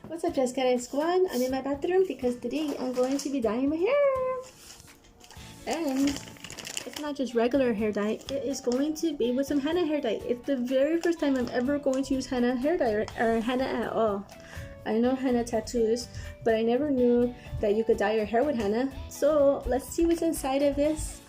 What's up, Jessica Squad? I'm in my bathroom because today I'm going to be dyeing my hair. And it's not just regular hair dye, it is going to be with some henna hair dye. It's the very first time I'm ever going to use henna hair dye or henna at all. I know henna tattoos, but I never knew that you could dye your hair with henna. So let's see what's inside of this.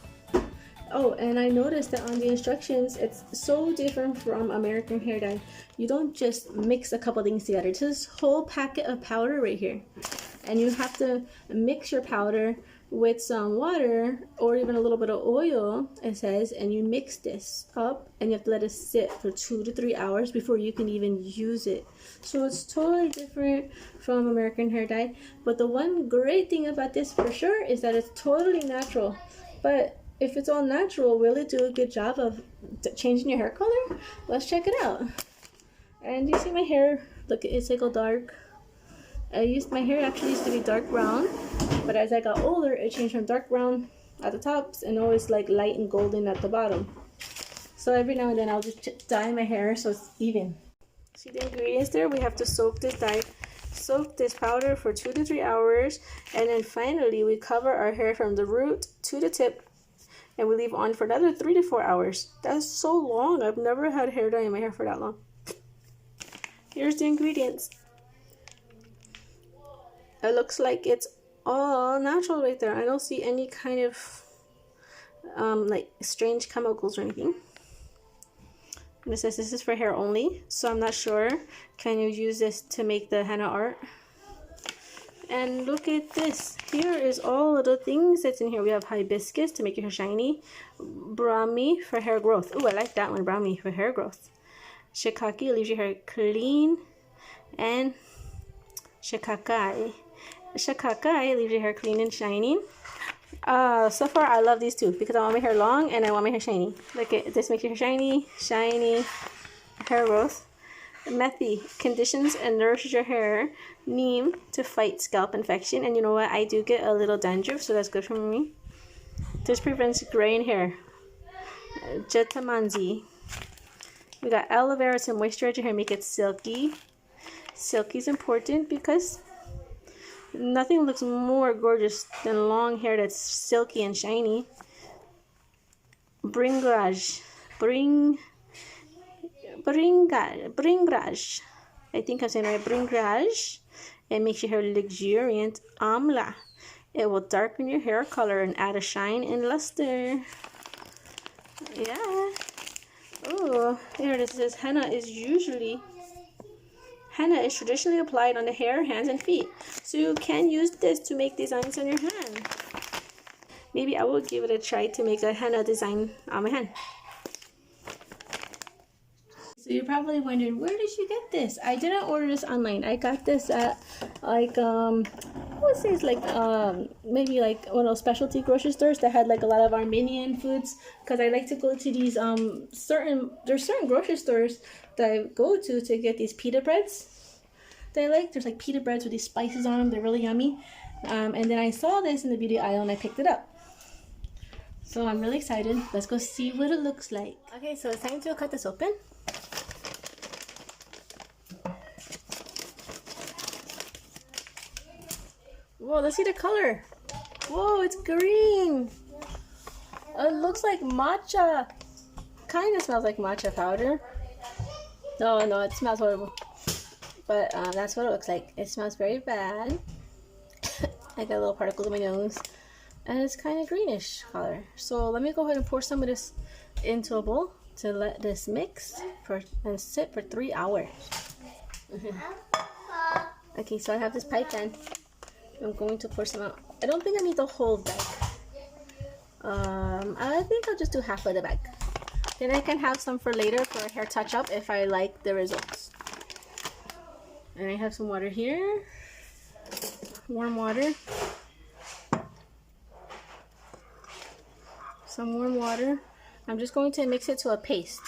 Oh, and I noticed that on the instructions, it's so different from American hair dye. You don't just mix a couple things together. It's this whole packet of powder right here. And you have to mix your powder with some water or even a little bit of oil, it says, and you mix this up and you have to let it sit for 2 to 3 hours before you can even use it. So it's totally different from American hair dye. But the one great thing about this for sure is that it's totally natural. But if it's all natural, will it do a good job of changing your hair color? Let's check it out. And you see my hair, look, it's like all dark. My hair actually used to be dark brown, but as I got older, it changed from dark brown at the tops and always like light and golden at the bottom. So every now and then I'll just dye my hair so it's even. See the ingredients there? We have to soak this powder for 2 to 3 hours, and then finally we cover our hair from the root to the tip, and we leave on for another 3 to 4 hours. That's so long. I've never had hair dye in my hair for that long. Here's the ingredients. It looks like it's all natural right there. I don't see any kind of like strange chemicals or anything. And it says this is for hair only, so I'm not sure. Can you use this to make the henna art? And look at this. Here is all of the things that's in here. We have hibiscus to make your hair shiny, brahmi for hair growth. Oh, I like that one, brahmi for hair growth. Shikaki leaves your hair clean, and shikakai leaves your hair clean and shiny. So far I love these two because I want my hair long and I want my hair shiny. Look at this, makes your hair shiny hair growth. Methi conditions and nourishes your hair. Neem to fight scalp infection, and you know what, I do get a little dandruff, so that's good for me. This prevents graying hair. Jetamanzi. We got aloe vera to moisturize your hair, make it silky. Silky is important because nothing looks more gorgeous than long hair that's silky and shiny. Bringraj. Bringraj. I think I'm saying right. Bringraj. It makes your hair luxuriant. Amla. It will darken your hair color and add a shine and luster. Yeah. Oh, here it says henna is traditionally applied on the hair, hands, and feet. So you can use this to make designs on your hand. Maybe I will give it a try to make a henna design on my hand. So you're probably wondering, where did you get this? I didn't order this online. I got this at like what's this, like maybe like one of those specialty grocery stores that had like a lot of Armenian foods, because I like to go to these certain grocery stores that I go to get these pita breads that I like. There's like pita breads with these spices on them. They're really yummy. And then I saw this in the beauty aisle and I picked it up. So I'm really excited. Let's go see what it looks like. Okay, so it's time to cut this open. Whoa, let's see the color. Whoa, it's green. It looks like matcha. Kind of smells like matcha powder. No, it smells horrible. But that's what it looks like. It smells very bad. I got little particles in my nose. And it's kind of greenish color. So let me go ahead and pour some of this into a bowl to let this mix and sit for 3 hours. Okay, so I have this pipe then. I'm going to pour some out. I don't think I need the whole bag. I think I'll just do half of the bag. Then I can have some for later for a hair touch-up if I like the results. And I have some water here. Warm water. Some warm water. I'm just going to mix it to a paste.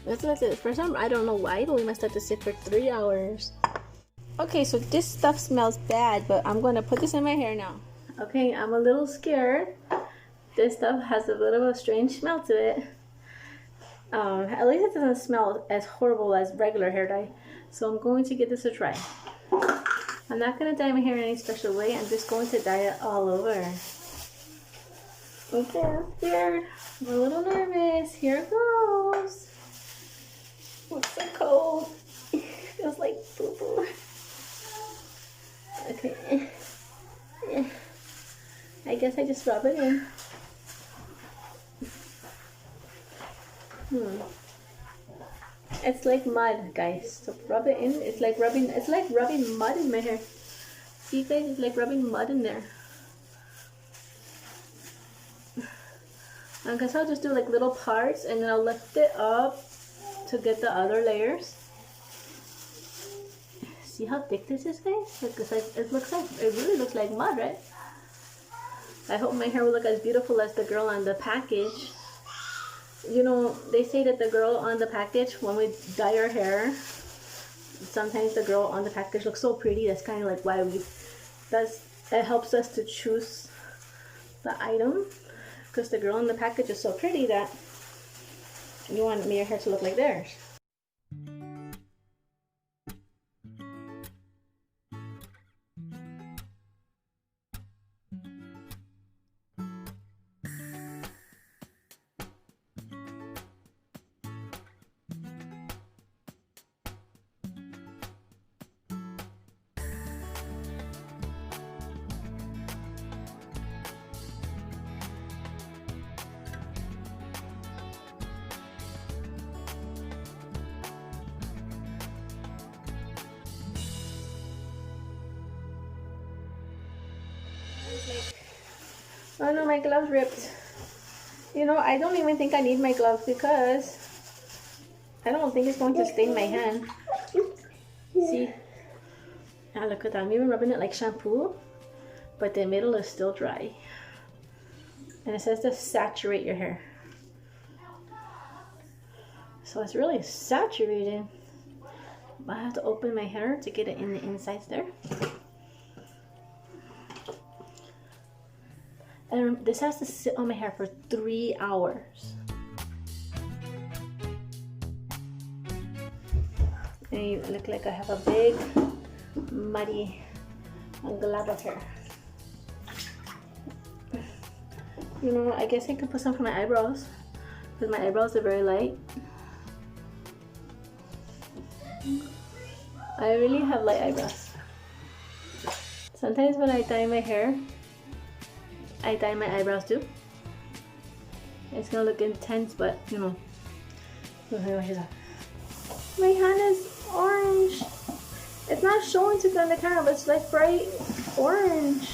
Let's let it. For some, I don't know why, but we must let this sit for 3 hours. Okay, so this stuff smells bad, but I'm gonna put this in my hair now. Okay, I'm a little scared. This stuff has a bit of a strange smell to it. At least it doesn't smell as horrible as regular hair dye. So I'm going to give this a try. I'm not gonna dye my hair in any special way. I'm just going to dye it all over. Okay, I'm scared. I'm a little nervous. Here it goes. It's so cold. It feels like poo-poo. Okay. I guess I just rub it in. It's like mud, guys. So rub it in. It's like rubbing mud in my hair. See guys, it's like rubbing mud in there. I guess I'll just do like little parts and then I'll lift it up to get the other layers. See how thick this is, guys? It really looks like mud, right? I hope my hair will look as beautiful as the girl on the package. You know, they say that the girl on the package, when we dye our hair, sometimes the girl on the package looks so pretty. That's kind of like why it helps us to choose the item, because the girl on the package is so pretty that you want your hair to look like theirs. Oh no, my gloves ripped. You know, I don't even think I need my gloves because I don't think it's going to stain my hand. See? Ah, look at that. I'm even rubbing it like shampoo, but the middle is still dry. And it says to saturate your hair. So it's really saturated. I have to open my hair to get it in the insides there. And this has to sit on my hair for 3 hours. And you look like I have a big, muddy glob of hair. You know, I guess I can put some for my eyebrows, because my eyebrows are very light. I really have light eyebrows. Sometimes when I dye my hair, I dye my eyebrows too. It's gonna look intense, but you know. My hand is orange. It's not showing too good on the camera, but it's like bright orange.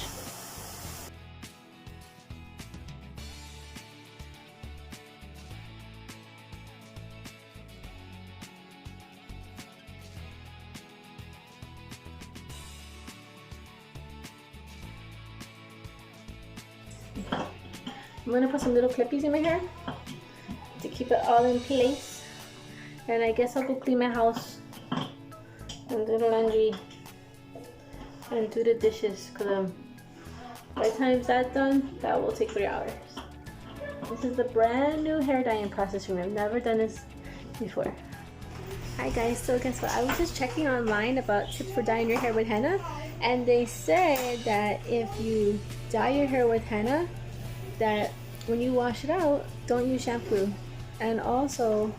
I'm gonna put some little clippies in my hair to keep it all in place. And I guess I'll go clean my house and do the laundry and do the dishes, because by the time that's done, that will take 3 hours. This is the brand new hair dyeing process for me. I've never done this before. Hi guys, so guess what? I was just checking online about tips for dyeing your hair with henna, and they said that if you dye your hair with henna, that when you wash it out, don't use shampoo. And also,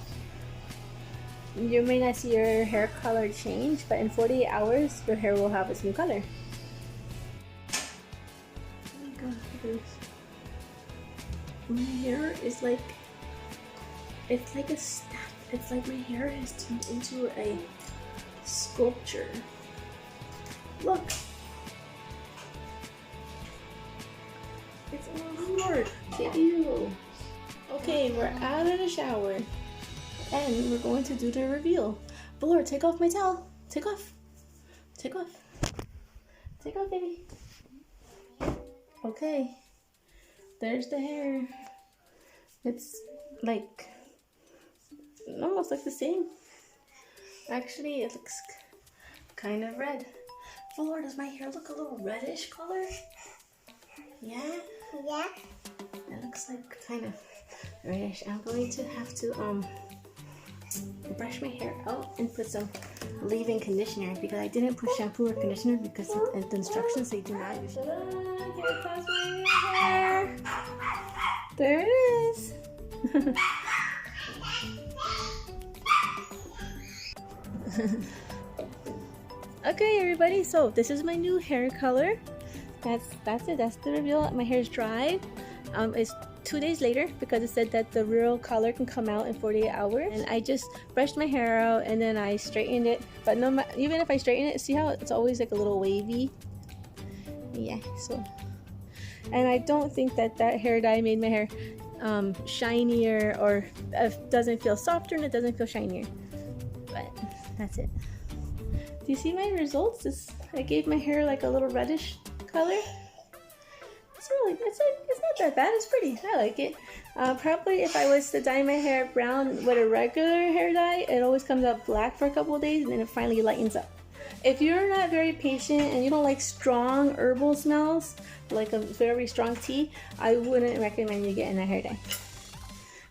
you may not see your hair color change, but in 48 hours, your hair will have its new color. Oh my god, look at this. My hair is like, it's like a statue. It's like my hair has turned into a sculpture. Look. It's all hard. Ew. Okay, we're out of the shower. And we're going to do the reveal. But Lord, take off my towel. Take off. Take off. Take off, baby. Okay. There's the hair. It's like almost like the same. Actually, it looks kind of red. Flor, does my hair look a little reddish color? Yeah? Yeah. It looks like kind of reddish. I'm going to have to brush my hair out and put some leave-in conditioner because I didn't put shampoo or conditioner because in the instructions they do not use it. Here comes my hair. There it is. Okay, everybody, so this is my new hair color. That's it. That's the reveal. My hair is dried. It's 2 days later because it said that the real color can come out in 48 hours. And I just brushed my hair out and then I straightened it. But even if I straighten it, see how it's always like a little wavy? Yeah, so. And I don't think that hair dye made my hair shinier or doesn't feel softer and it doesn't feel shinier. But that's it. Do you see my results? I gave my hair like a little reddish color. It's not that bad. It's pretty. I like it. Probably if I was to dye my hair brown with a regular hair dye, it always comes out black for a couple of days and then it finally lightens up. If you're not very patient and you don't like strong herbal smells, like a very strong tea, I wouldn't recommend you getting a hair dye.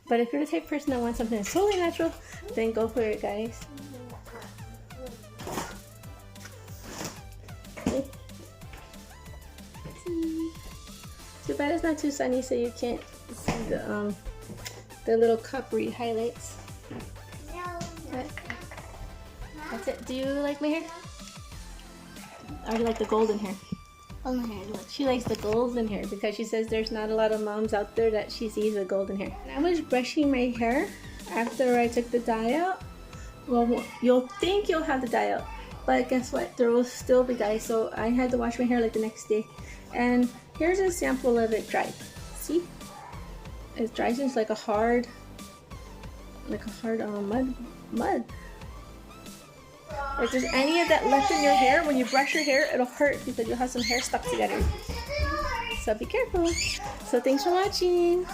But if you're the type of person that wants something that's totally natural, then go for it, guys. Too bad it's not too sunny so you can't see the little coppery highlights. But that's it. Do you like my hair? Or do you like the golden hair? Golden hair. She likes the golden hair because she says there's not a lot of moms out there that she sees with golden hair. When I was brushing my hair after I took the dye out, well, you'll think you'll have the dye out, but guess what? There will still be dye, so I had to wash my hair like the next day. And here's a sample of it dried. See? It dries into like a hard mud. If there's any of that left in your hair, when you brush your hair, it'll hurt because you'll have some hair stuck together. So be careful. So thanks for watching.